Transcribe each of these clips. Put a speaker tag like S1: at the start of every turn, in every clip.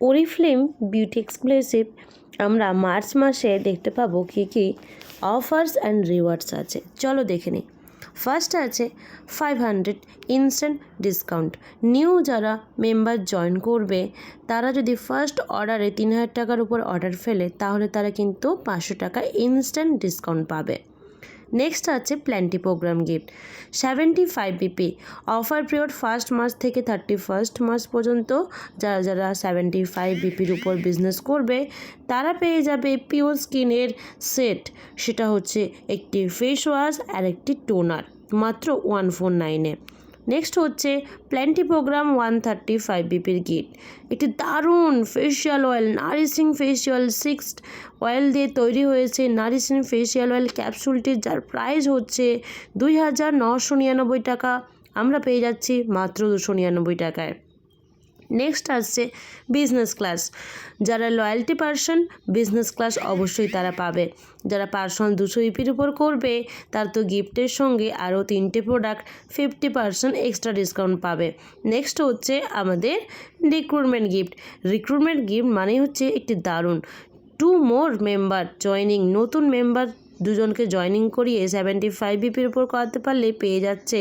S1: ওরিফ্লেম beauty exclusive আমরা March মাসে দেখতে পাবো কী অফার্স অ্যান্ড রিওয়ার্ডস আছে। চলো দেখে নিই। ফার্স্ট আছে 500 ইনস্ট্যান্ট ডিসকাউন্ট। নিউ যারা মেম্বার জয়েন করবে তারা যদি ফার্স্ট অর্ডারে 3000 টাকার উপর অর্ডার ফেলে তাহলে তারা কিন্তু 500 টাকা ইনস্ট্যান্ট ডিসকাউন্ট পাবে। নেক্সট আছে প্ল্যান্টি programme gift 75 BP offer period 1 March থেকে 31 মার্চ পর্যন্ত। যারা যারা 75 বিপির উপর বিজনেস করবে তারা পেয়ে যাবে পিওর স্কিনের সেট। সেটা হচ্ছে একটি ফেস ওয়াশ আর একটি টোনার মাত্র 149-এ। নেক্সট হচ্ছে প্ল্যান্টি প্রোগ্রাম 135 বিপির গিফট, একটি দারুণ facial oil nourishing facial 6 oil দিয়ে তৈরি হয়েছে নারিশিং ফেসিয়াল অয়েল ক্যাপসুলটি, যার প্রাইস হচ্ছে 2999 টাকা। আমরা পেয়ে যাচ্ছি মাত্র 299 টাকায়। নেক্সট আসছে বিজনেস ক্লাস। যারা লয়্যালটি পার্সন বিজনেস ক্লাস অবশ্যই তারা পাবে। যারা পার্সোনাল 200 ইপির উপর করবে তার তো গিফটের সঙ্গে আরও 3টে প্রোডাক্ট 50% এক্সট্রা ডিসকাউন্ট পাবে। নেক্সট হচ্ছে আমাদের রিক্রুটমেন্ট গিফট। রিক্রুটমেন্ট গিফট মানেই হচ্ছে একটি দারুণ 2 মোর মেম্বার জয়নিং। নতুন মেম্বার দুজনকে জয়নিং করিয়ে 75 বিপির উপর করাতে পারলে পেয়ে যাচ্ছে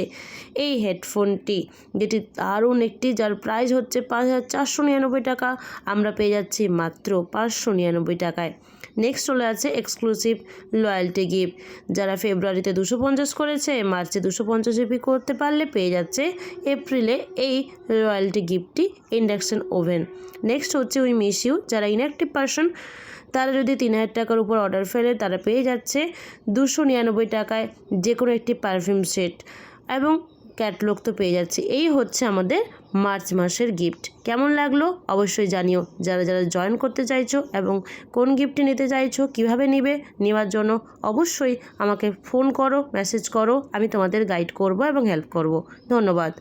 S1: এই হেডফোনটি, যেটি দারুণ একটি, যার প্রাইস হচ্ছে 5499 টাকা। আমরা পেয়ে যাচ্ছি মাত্র 599 টাকায়। নেক্সট চলে আছে এক্সক্লুসিভ লয়্যালটি গিফট। যারা ফেব্রুয়ারিতে 250 করেছে মার্চে 250 জিপি করতে পারলে পেয়ে যাচ্ছে এপ্রিলে এই লয়্যালটি গিফটটি ইন্ডাকশন ওভেন। নেক্সট হচ্ছে উই মিস ইউ। যারা ইনঅ্যাক্টিভ পারসন তারা যদি 3000 টাকার উপর অর্ডার ফেলে তারা পেয়ে যাচ্ছে 299 টাকায় যে কোনো একটি পারফিউম সেট এবং ক্যাটলগ তো পেয়ে যাচ্ছে। এই হচ্ছে আমাদের মার্চ মাসের গিফট। কেমন লাগলো অবশ্যই জানিও। যারা যারা জয়েন করতে চাইছো এবং কোন গিফটটি নিতে চাইছো, কিভাবে নিবে, নেওয়ার জন্য অবশ্যই আমাকে ফোন করো, মেসেজ করো, আমি তোমাদের গাইড করব এবং হেল্প করব। ধন্যবাদ।